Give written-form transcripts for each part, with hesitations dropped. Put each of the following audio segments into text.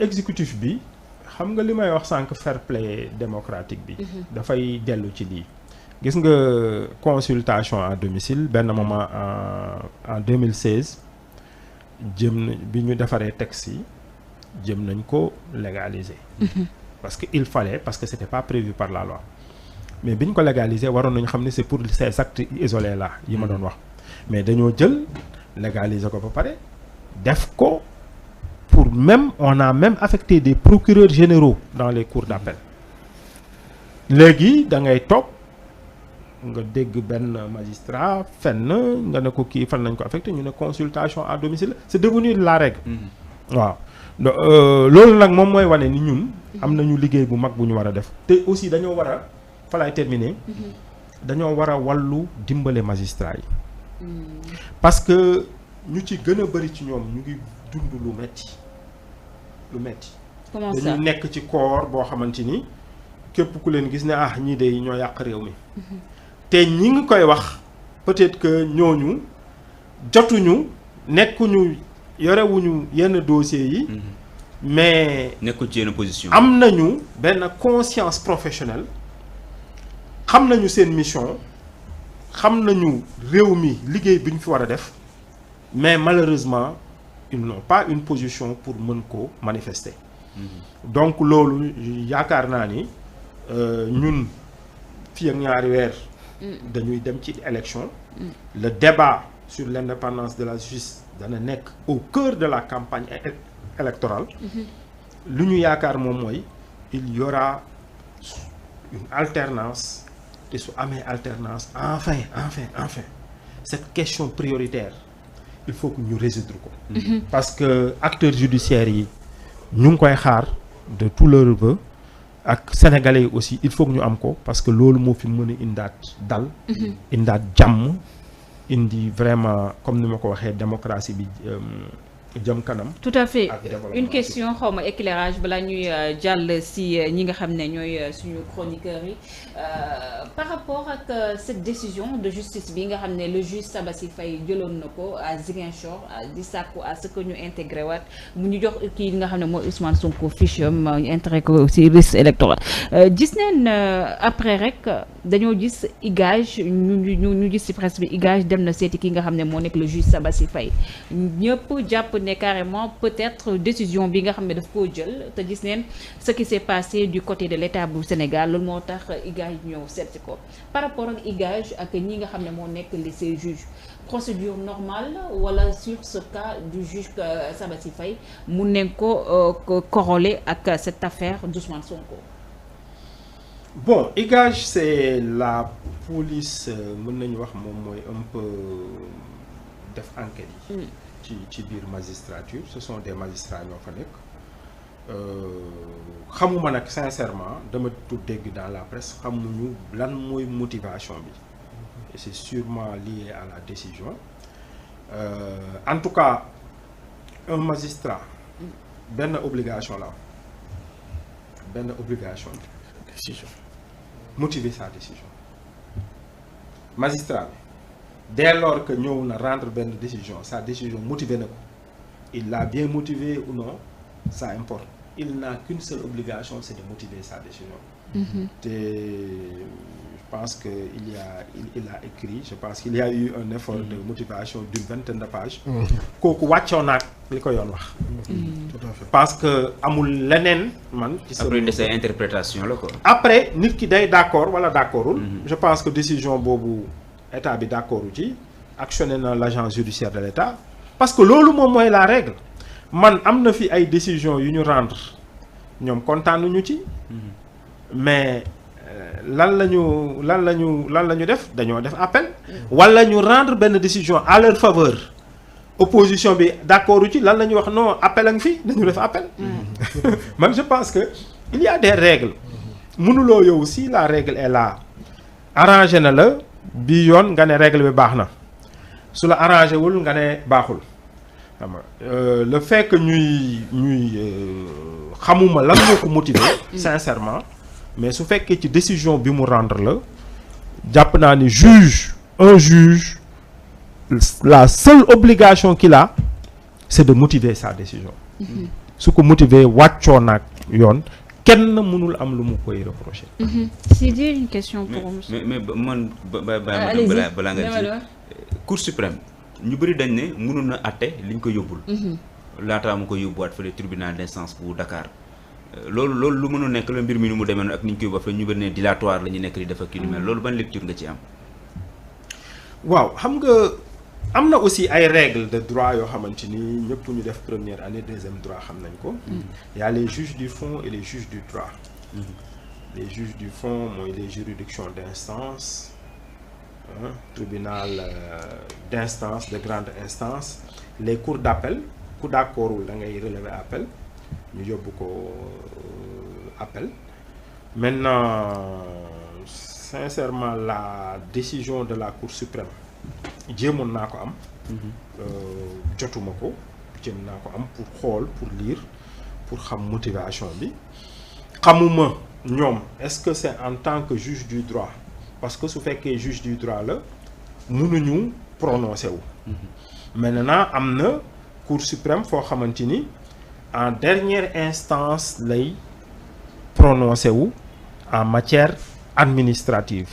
exécutif bi xam nga li may wax sànq fair play démocratique bi. dafay dellu ci lii. gis nga consultation à domicile benn moment en 2016 bi ñu defaree texte yi jëm nañ ko légaliser. parce que c'était pas prévu par la loi. mais bi ñu ko légaliser waroon nañu xam ne c'est pour ces actes isolés là yi ma doon wax. mais dañoo jël légaliser ko ba pare def ko pour on a même affecté des procureurs généraux dans les cours d'appel. léegi da ngay toog nga dégg benn magistrat fenn nga ne ko kii fan nañ ko affecté ñu ne consultation à domicile c'est devenu la règle. waaw loolu nag moom mooy wane ni ñun am nañu liggéey bu mag bu ñu war a def te aussi dañoo war a fa lay terminer dañoo war a wàllu dimbale magistrat yi parce que ñu ci gën a bari ci ñoom ñu ngi dund lu metti comment ça dañuy nekk ci corps boo xamante ni képp ku leen gis ne ñii de ñoo yàq réew mi te ñi ngi koy wax peut-être que ñooñu jotuñu nekkuñu yorewuñu yenn dossiers yi mais nekkul ci yenn position am nañu benn conscience professionnelle xam nañu seen mission xam nañu réew mi liggéey bi ñu fi war a def mais malheureusement ils n'ont pas une position pour mën ko manifester. donc loolu yaakaar naa ni ñun fii ak ñaari weer dañuy dem ci élection le débat sur l'indépendance de la justice dana nekk au cœur de la campagne électorale lu ñu yaakaar moom mooy il y aura une alternance te su amee alternance enfin cette question prioritaire il faut que ñu résoudre ko parce que acteurs judiciaires yi ñu ngi koy xaar de tout leur vœu ak sénégalais yi aussi il faut que ñu am ko parce que loolu moo fi mën a indaat dal indaat jàmm indi vraiment comme ni ma ko waxee démocratie bi jëm kanam. tout à fait une question xaw ma éclairage balaa ñuy jàll si ñi nga xam ne ñooy suñu chroniqueurs yi par rapport ak cette décision de justice bi nga xam ne le juge Sabassy Faye jëloon na ko à Ziguinchor di sàkku à ce que ñu intégré waat mu ñu jox kii nga xam ne mooy Ousmane Sonko fiche am ñu intégré ko si liste électorale gis neen après rek dañoo gis IGAJ ñu gis si presse bi IGAJ dem na seeti ki nga xam ne moo nekk le juge Sabassy Faye ñëpp jàpp ne carrément peut-être décision bi nga xam ne daf koo jël te gis neen ce qui s'est passé du côté de l'État bu Sénégal loolu moo tax IGAJ ñëw seeti ko par rapport ak IGAJ ak ñi nga xam ne moo nekk ces juges procédure normale wala sur ce cas du juge Sabassy Faye mun nañ ko corroler ak cette affaire d'Ousmane Sonko. Bon, IGAJ c'est la police mën nañu wax moom mooy un peu def enquête yi ci biir magistrature ce sont des magistrats ñoo fa nekk xamuma nag sincèrement dama dégg dans la presse xamuñu lan mooy motivation bi et c'est sûrement lié à la décision en tout cas un magistrat benn obligation la décision motiver sa décision magistrat bi dès lors que ñëw na rendre benn décision sa décision motivé na ko il l'a bien motivé ou non ça importe il n'a qu'une seule obligation c'est de motiver sa décision te je pense que il a écrit je pense qu'il y a eu un effort de motivation d'une vingtaine de pages kooku wàccoo naag li ko yoon wax tout à fait parce que amul leneen man ci après de ces interprétations la quoi après nit ki day d'accord wala d'accordul je pense que décision boobu état bi d'accord ci actionné na l'agence judiciaire de l'état parce que loolu moom mooy la règle man am na fi ay décisions yu ñu rendre ñoom kontaanuñu ci mais lan la ñu def dañoo def appel wala ñu rendre benn décision à leur faveur opposition bi d'accord ci lan la ñu wax non appel a ngi fi dañu def appel man je pense que il y a des règles mënuloo yow si la règle est là arrangé na la bi yoon nga ne règle bi baax na su la arrangé wul nga ne baaxul xam nga le fait que ñuy xamuma lan moo ko motiver sincèrement mais su fekkee ci décision bi mu rendre la jàpp naa ni un juge la seule obligation qu'il a c'est de motiver sa décision su ko motiver wàccoo naag yoon kenn mënul am lu mu koy reprocher. C'est une question pour mais man balaa nga ci Cour suprême ñu bëri dañ ne mënoon na àtte liñ ko yóbbul. laataa mu ko yóbbuwaat fële tribunal d'instance bu Dakar loolu lu mënoon nekk la mbir mi nu mu demee noonu ak ni ñu koy yóbbuwaat fële ñu bëri ne dilatoire la ñu nekk di def ak yu mel loolu ban lecture nga ci am. waaw xam nga am na aussi ay règles de droit yoo xamante ni ñëpp ñu def première année deuxième droit xam nañ ko. y a les juges du fond et les juges du droit. Les juges du fond mooy les juridictions d'instance. Tribunal d'instance de grande instance les cours d'appel ku d'accordul da ngay relever appel ñu yóbbu ko appel maintenant sincèrement la décision de la Cour suprême jéemoon naa ko am jotuma ko jéem naa ko am pour xool pour lire pour xam motivation bi xamuma ñoom est-ce que c'est en tant que juge du droit parce que su fekkee juge du droit la mënuñu prononcer wu. maintenant am na Cour suprême foo xamante ni en dernière instance lay prononcer wu en matière administrative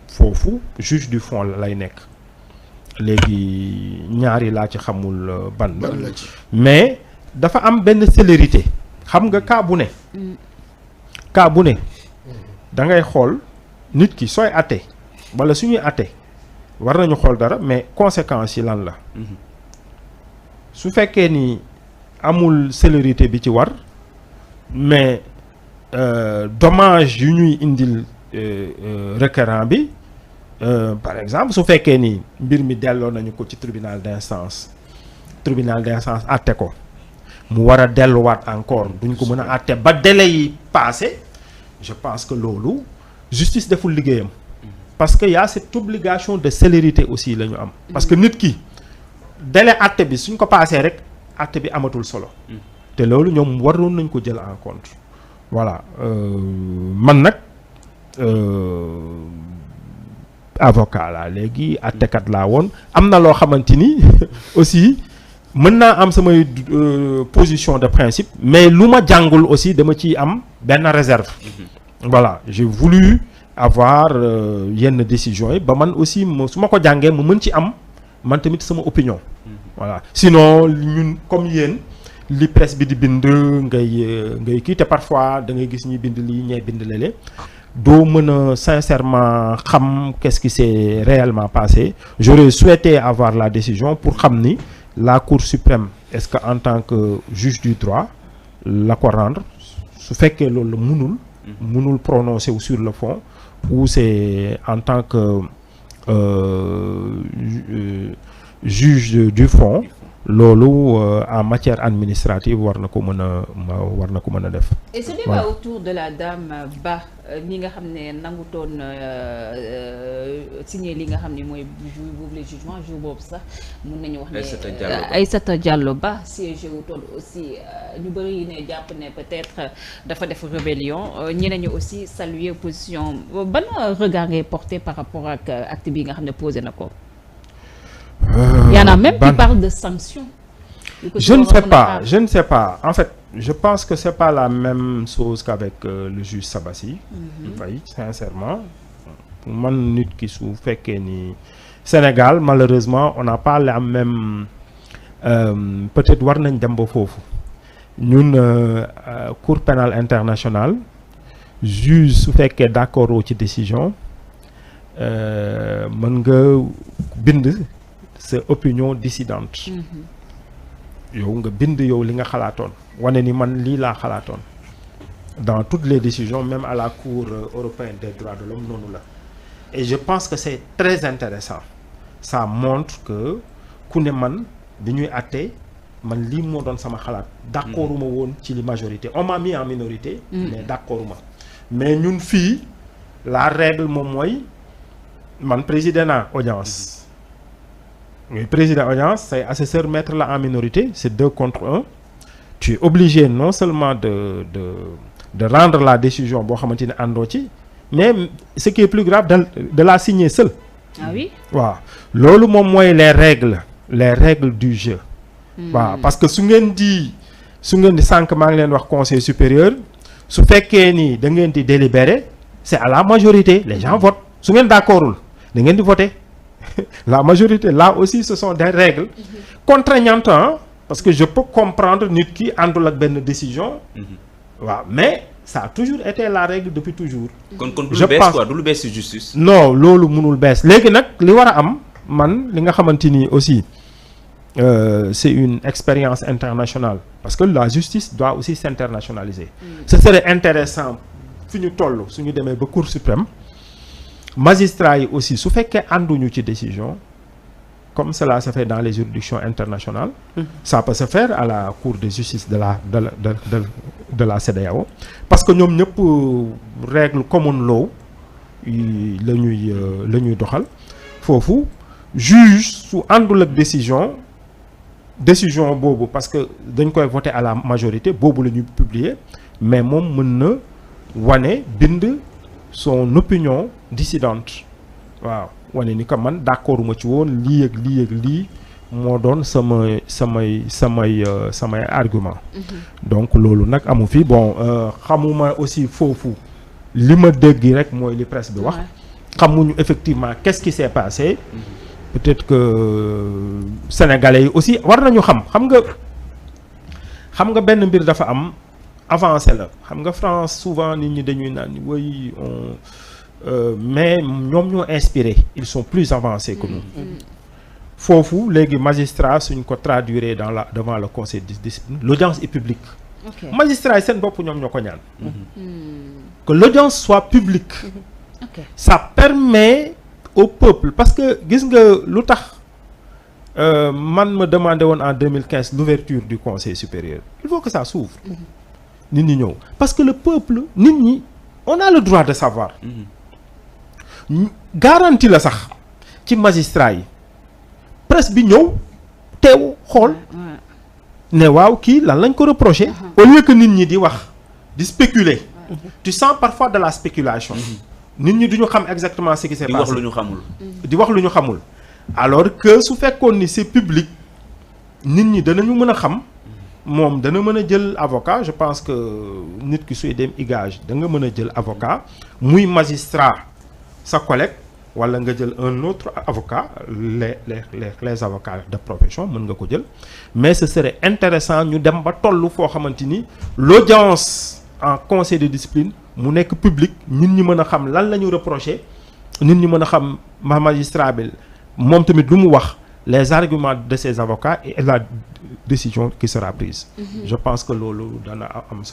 foofu juge du fond lay nekk léegi ñaari laa ci xamul ban la mais dafa am benn célérité xam nga cas bu ne da ngay xool. nit ki sooy atte wala suñuy atte war nañu xool dara mais conséquences yi lan la su fekkee ni amul célérité bi ci war mais dommage yu ñuy indil requérant bi par exemple su fekkee ni mbir mi delloo nañu ko ci tribunal d'instance atte ko mu war a delluwaat encore duñ ko mën a atte ba délai yi passé je pense que loolu justice deful liggéeyam parce que y a cette obligation de célérité aussi la ñu am parce que nit ki délai àtte bi suñ ko paasee rek àtte bi amatul solo te loolu ñoom waroon nañ ko jël en compte voilà man nag avocat laa léegi àttekat laa woon am na loo xamante ni aussi mën naa am samay position de principe mais lu ma jàngul aussi dama ciy am benn réserve voilà j'ai voulu avoir yenn décisions yi ba man aussi su ma ko jàngee mu mën ci am man tamit sama opinion voilà sinon ñun comme yéen li presse bi di bind ngay kii te parfois da ngay gis ñuy bind lii ñee bind lele doo mën a sincèrement xam qu'est-ce qui s'est réellement passé j'aurais souhaité avoir la décision pour xam ni la Cour suprême est-ce que en tant que juge du droit la ko rendre su fekkee loolu la mënul prononcer wu sur le fond ou c'est en tant que juge du fond loolu en matière administrative war na ko mën a def. Et ce débat autour de la dame Ba ñi nga xam ne nangutoon signé li nga xam ne mooy boobu le jugement jour boobu sax mun nañu wax ne Aïssata Diallo Ba siégé wutoon aussi ñu bëri yi ne jàpp ne peut-être dafa def rébellion ñeneen ñi aussi saluer opposition ban regard ngay porté par rapport ak acte bi nga xam ne posé na ko. Il y en a même qui parlent de sanctions. Je ne sais pas. En fait, je pense que c'est pas la même chose qu'avec le juge Sabassi. Faye, sincèrement. Man nit ki su fekkee ni Sénégal, malheureusement, on n'a pas la même peut-être war nañ dem ba foofu. Ñun Cour pénale internationale juge su fekkee d'accord ci décision mën nga bind sa opinion dissidente yow nga bind yow li nga xalaatoon wane ni man lii laa xalaatoon dans toutes les décisions même à la Cour européenne des droits de l'homme noonu la et je pense que c'est très intéressant ça montre que ku ne man bi ñuy àtte man lii moo doon sama xalaat d'accorduma woon ci li majorité on m'a mis en minorité mais d'accorduma mais ñun fii la règle moom mooy man président na audience mais président audience say assesseur mettre la en minorité c'est 2 contre 1 tu es obligé non seulement de rendre la décision boo xamante ne àndoo ci mais ce qui est plus grave de la signer seul. Ah oui. waaw loolu moom mooy les règles du jeu. waaw parce que su ngeen di su ngeen di sànq maa ngi leen wax conseil supérieur su fekkee ni da ngeen di délibérer c'est à la majorité les gens votent su ngeen d'accordul da ngeen di voter la majorité là aussi ce sont des règles contraignantes parce que je peux comprendre nit ki àndul ak benn décision waaw mais ça a toujours été la règle depuis toujours. kon du lu bees quoi du lu bees ci justice. non loolu mënul bees léegi nag li war a am man li nga xamante ni aussi c'est une expérience internationale parce que la justice doit aussi s'internationaliser. Ce serait intéressant fi ñu toll suñu demee ba Cour suprême magistrats yi aussi su fekkee ànduñu ci décision comme cela se fait dans les juridictions internationales. Ça peut se faire à la Cour de justice de la CEDEAO parce que ñoom ñëpp règle common law la ñuy doxal foofu juge su àndul ak décision boobu parce que dañ koy voter à la majorité boobu la ñuy publier mais moom mën na wane bind son opinion dissidente waaw wane ni que man d'accorduma ci woon lii ak lii moo doon samay argument donc loolu nag amu fi bon xamuma aussi foofu li ma dégg rek mooy li presse bi wax xamuñu effectivement qu'est-ce qui s'est passé peut-être que sénégalais yi aussi war nañu xam nga benn mbir dafa am avancé la xam nga France souvent nit ñi dañuy naan way mais ñoom ñoo inspiré ils sont plus avancés que nous foofu léegi magistrat suñ ko traduire devant le conseil de discipline l'audience est publique magistrat yi seen bopp ñoom ñoo ko ñaan que l'audience soit publique ça permet au peuple parce que gis nga lu tax man me demandé woon en 2015 l'ouverture du conseil supérieur il faut que ça s'ouvre nit ñi ñëw parce que le peuple nit ñi on a le droit de savoir garantie la sax ci magistrat yi presse bi ñëw teew xool ne waaw kii lan lañ ko reprocher au lieu que nit ñi di wax di spéculer tu sens parfois de la spéculation nit ñi duñu xam exactement ce qui s'est passé di wax lu ñu xamul alors que su fekkoon ni c'est public nit ñi danañu mën a xam moom dana mën a jël avocat je pense que nit ki suy dem igage da nga mën a jël avocat muy magistrat sa collègue wala nga jël un autre avocat les avocats de profession mën nga ko jël mais ce serait intéressant ñu dem ba tollu foo xamante ni l'audience en conseil de discipline mu nekk public nit ñi mën a xam lan la ñu reprocher nit ñi mën a xam magistrat bi moom tamit lu mu wax les arguments de ses avocats et la décision qui sera prise je pense que loolu dana am